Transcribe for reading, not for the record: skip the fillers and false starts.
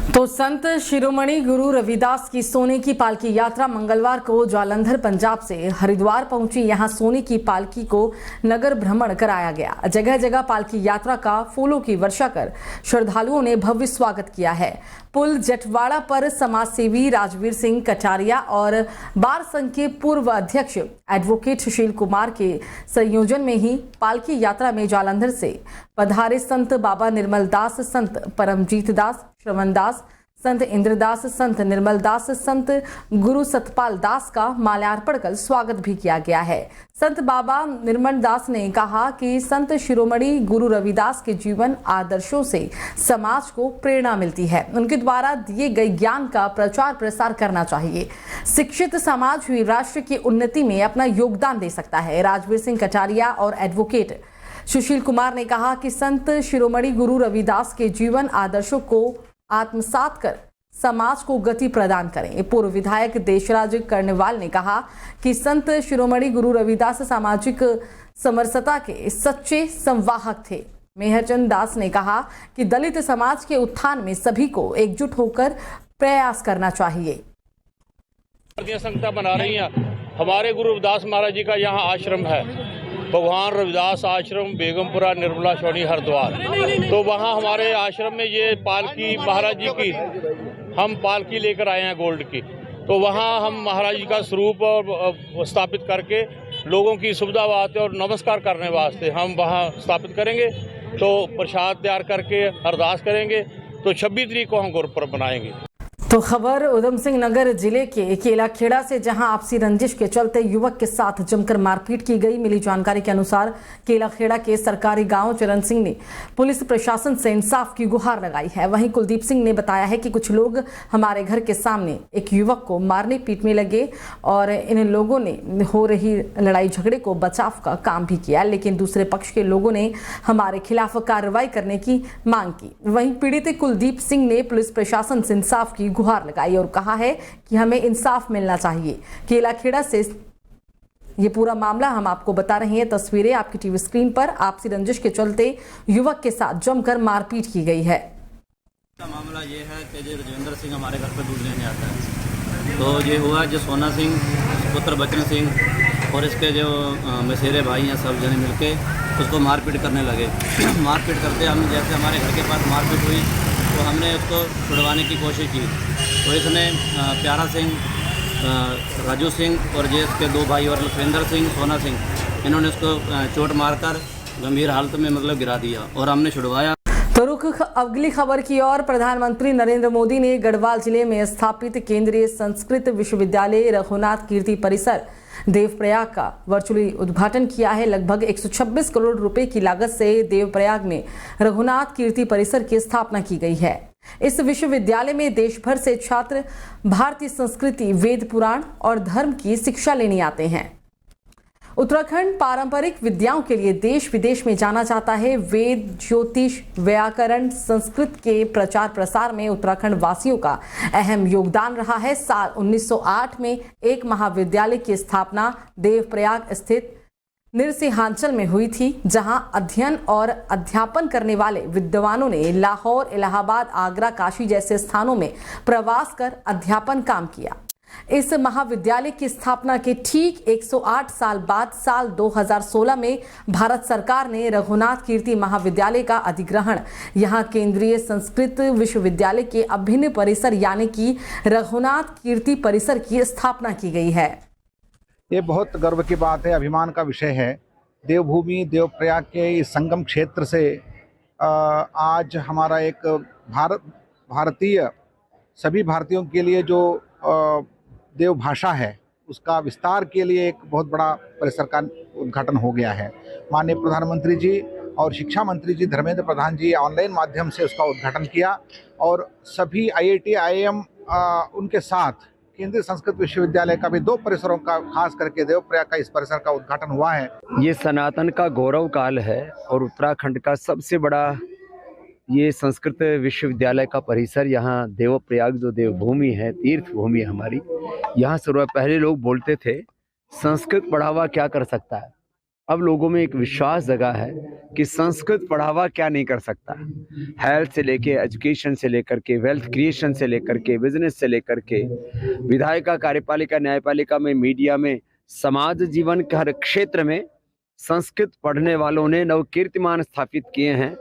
तो संत शिरोमणि गुरु रविदास की सोने की पालकी यात्रा मंगलवार को जालंधर पंजाब से हरिद्वार पहुंची। यहां सोने की पालकी को नगर भ्रमण कराया गया। जगह जगह पालकी यात्रा का फूलों की वर्षा कर श्रद्धालुओं ने भव्य स्वागत किया है। पुल जटवाड़ा पर समाज सेवी राजवीर सिंह कटारिया और बार संघ के पूर्व अध्यक्ष एडवोकेट सुशील कुमार के संयोजन में ही पालकी यात्रा में जालंधर से पधारे संत बाबा निर्मल दास, संत परमजीत दास, श्रवण दास, संत इंद्रदास, संत निर्मल दास, संत गुरु सतपाल दास का माल्यार्पण कर स्वागत भी किया गया है। संत बाबा निर्मल दास ने कहा कि संत शिरोमणि गुरु रविदास के जीवन आदर्शों से समाज को प्रेरणा मिलती है। उनके द्वारा दिए गए ज्ञान का प्रचार प्रसार करना चाहिए। शिक्षित समाज ही राष्ट्र की उन्नति में अपना योगदान दे सकता है। राजवीर सिंह कटारिया और एडवोकेट सुशील कुमार ने कहा कि संत शिरोमणि गुरु रविदास के जीवन आदर्शों को आत्मसात कर समाज को गति प्रदान करें। पूर्व विधायक देशराज कर्णवाल ने कहा कि संत शिरोमणि गुरु रविदास सामाजिक समरसता के सच्चे संवाहक थे। मेहरचंद दास ने कहा कि दलित समाज के उत्थान में सभी को एकजुट होकर प्रयास करना चाहिए। संस्था बना रही है। हमारे गुरु रविदास महाराज जी का यहाँ आश्रम है, भगवान रविदास आश्रम, बेगमपुरा, निर्मला सोनी, हरिद्वार। तो वहाँ हमारे आश्रम में ये पालकी महाराज जी की हम पालकी लेकर आए हैं गोल्ड की। तो वहाँ हम महाराज जी का स्वरूप स्थापित करके लोगों की सुविधा वास्ते और नमस्कार करने वास्ते हम वहाँ स्थापित करेंगे। तो प्रसाद तैयार करके अरदास करेंगे। तो 26 तारीख को हम गुरुपर्व मनाएंगे। तो खबर उधम सिंह नगर जिले के केलाखेड़ा से, जहां आपसी रंजिश के चलते युवक के साथ जमकर मारपीट की गई। मिली जानकारी के अनुसार केलाखेड़ा के सरकारी गांव चरण सिंह ने पुलिस प्रशासन से इंसाफ की गुहार लगाई है। वहीं कुलदीप सिंह ने बताया है कि कुछ लोग हमारे घर के सामने एक युवक को मारने पीटने लगे और इन लोगों ने हो रही लड़ाई झगड़े को बचाव का काम भी किया, लेकिन दूसरे पक्ष के लोगों ने हमारे खिलाफ कार्रवाई करने की मांग की। वहीं पीड़ित कुलदीप सिंह ने पुलिस प्रशासन से इंसाफ की गुहार लगाई और कहा है कि हमें इंसाफ मिलना चाहिए। केलाखेड़ा से ये पूरा मामला हम आपको बता रहे हैं। तस्वीरें आपकी टीवी स्क्रीन पर। आपसी रंजिश के चलते युवक के साथ जमकर मारपीट की गई है। मामला ये है कि जो राजेंद्र सिंह हमारे घर पर दूध लेने आता है, तो ये हुआ जो सोना सिंह पुत्र बचन सिंह और इसके जो मसेरे भाई हैं, सब जने मिलके उसको मारपीट करने लगे। मारपीट करते हम जैसे हमारे घर के पास मारपीट हुई तो हमने उसको छुड़वाने की कोशिश की। तो इसने प्यारा सिंह, राजू सिंह और जैस के 2 भाई और लखविंदर सिंह, सोना सिंह, इन्होंने उसको चोट मारकर गंभीर हालत में गगिरा दिया और हमने छुड़वाया। तो रुख अगली खबर की ओर। प्रधानमंत्री नरेंद्र मोदी ने गढ़वाल जिले में स्थापित केंद्रीय संस्कृत विश्वविद्यालय रघुनाथ कीर्ति परिसर देवप्रयाग का वर्चुअली उद्घाटन किया है। लगभग 126 करोड़ रुपए की लागत से देवप्रयाग में रघुनाथ कीर्ति परिसर की स्थापना की गई है। इस विश्वविद्यालय में देश भर से छात्र भारतीय संस्कृति, वेद पुराण और धर्म की शिक्षा लेने आते हैं। उत्तराखंड पारंपरिक विद्याओं के लिए देश विदेश में जाना जाता है। वेद, ज्योतिष, व्याकरण, संस्कृत के प्रचार प्रसार में उत्तराखंड वासियों का अहम योगदान रहा है। साल 1908 में एक महाविद्यालय की स्थापना देवप्रयाग स्थित निरसिंहांचल में हुई थी, जहां अध्ययन और अध्यापन करने वाले विद्वानों ने लाहौर, इलाहाबाद, आगरा, काशी जैसे स्थानों में प्रवास कर अध्यापन काम किया। इस महाविद्यालय की स्थापना के ठीक 108 साल बाद साल 2016 में भारत सरकार ने रघुनाथ कीर्ति महाविद्यालय का अधिग्रहण यहां केंद्रीय संस्कृत विश्वविद्यालय के अभिन्न परिसर यानी कि रघुनाथ कीर्ति परिसर की स्थापना की गई है। ये बहुत गर्व की बात है, अभिमान का विषय है। देवभूमि देवप्रयाग के इस संगम क्षेत्र से आज हमारा एक भारतीय सभी भारतीयों के लिए जो देव भाषा है उसका विस्तार के लिए एक बहुत बड़ा परिसर का उद्घाटन हो गया है। माननीय प्रधानमंत्री जी और शिक्षा मंत्री जी धर्मेंद्र प्रधान जी ऑनलाइन माध्यम से उसका उद्घाटन किया और सभी IIT IIM उनके साथ केंद्रीय संस्कृत विश्वविद्यालय का भी 2 परिसरों का, खास करके देवप्रयाग का इस परिसर का उद्घाटन हुआ है। ये सनातन का गौरव काल है और उत्तराखंड का सबसे बड़ा ये संस्कृत विश्वविद्यालय का परिसर। यहाँ देवप्रयाग जो देवभूमि है, तीर्थ भूमि हमारी, यहाँ पहले लोग बोलते थे संस्कृत बढ़ावा क्या कर सकता है, अब लोगों में एक विश्वास जगा है कि संस्कृत पढ़ावा क्या नहीं कर सकता। हेल्थ से लेके, एजुकेशन से लेकर के, वेल्थ क्रिएशन से लेकर के, बिजनेस से लेकर के, विधायिका, कार्यपालिका, न्यायपालिका में, मीडिया में, समाज जीवन के हर क्षेत्र में संस्कृत पढ़ने वालों ने नव कीर्तिमान स्थापित किए हैं।